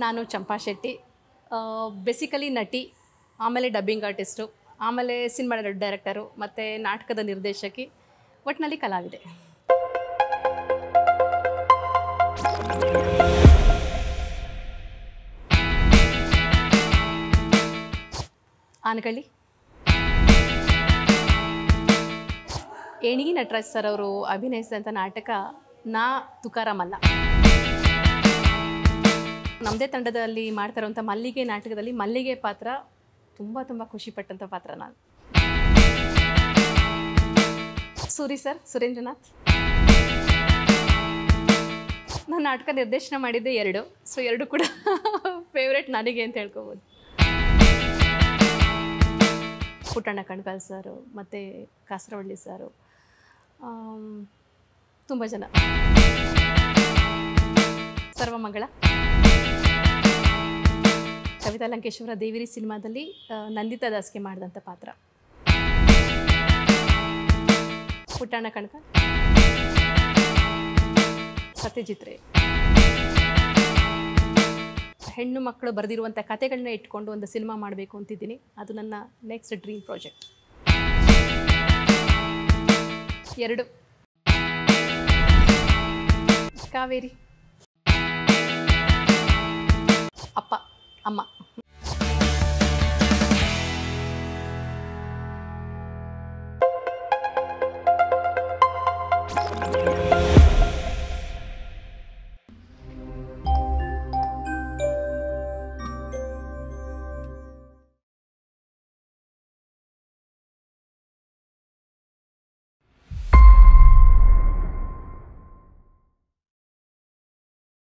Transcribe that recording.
ನಾನು ಚಂಪಾ ಶೆಟ್ಟಿ, ಬೇಸಿಕಲಿ ನಟಿ, ಆಮೇಲೆ ಡಬ್ಬಿಂಗ್ ಆರ್ಟಿಸ್ಟು, ಆಮೇಲೆ ಸಿನಿಮಾ ಡೈರೆಕ್ಟರು ಮತ್ತು ನಾಟಕದ ನಿರ್ದೇಶಕಿ, ಒಟ್ಟಿನಲ್ಲಿ ಕಲಾವಿದೆ. ಆನಗಳ್ಳಿ. ಏಣಿಗಿ ನಟರಾಜ್ ಸರ್ ಅವರು ಅಭಿನಯಿಸಿದಂಥ ನಾಟಕ ನಾ ತುಕಾರಾಮಲ್ಲ. ನಮ್ಮದೇ ತಂಡದಲ್ಲಿ ಮಾಡ್ತಾ ಇರುವಂಥ ಮಲ್ಲಿಗೆ ನಾಟಕದಲ್ಲಿ ಮಲ್ಲಿಗೆ ಪಾತ್ರ ತುಂಬ ಖುಷಿಪಟ್ಟಂಥ ಪಾತ್ರ ನಾನು. ಸೂರಿ ಸರ್, ಸುರೇಂದ್ರನಾಥ್. ನಾನು ನಾಟಕ ನಿರ್ದೇಶನ ಮಾಡಿದ್ದೆ 2, ಸೊ 2 ಕೂಡ ಫೇವ್ರೇಟ್ ನನಗೆ ಅಂತ ಹೇಳ್ಕೊಬೋದು. ಪುಟ್ಟಣ್ಣ ಕಣ್ಗಾಲ್ ಸರು ಮತ್ತು ಕಾಸರವಳ್ಳಿ ಸರು, ತುಂಬ ಜನ. ಸರ್ವಮಂಗಳ. ಕವಿತಾ ಲಂಕೇಶ್ವರ ದೇವಿರಿ ಸಿನಿಮಾದಲ್ಲಿ ನಂದಿತಾ ದಾಸ್ಗೆ ಮಾಡಿದಂಥ ಪಾತ್ರ. ಪುಟ್ಟಣ್ಣ ಕಣ್ಗಾಲ್. ಸತ್ಯಜಿತ್ ರೇ. ಹೆಣ್ಣು ಮಕ್ಕಳು ಬರೆದಿರುವಂಥ ಕಥೆಗಳನ್ನ ಇಟ್ಕೊಂಡು ಒಂದು ಸಿನಿಮಾ ಮಾಡಬೇಕು ಅಂತಿದ್ದೀನಿ. ಅದು ನನ್ನ ನೆಕ್ಸ್ಟ್ ಡ್ರೀಮ್ ಪ್ರಾಜೆಕ್ಟ್. 2. ಕಾವೇರಿ. ಅಪ್ಪ ಅಮ್ಮ.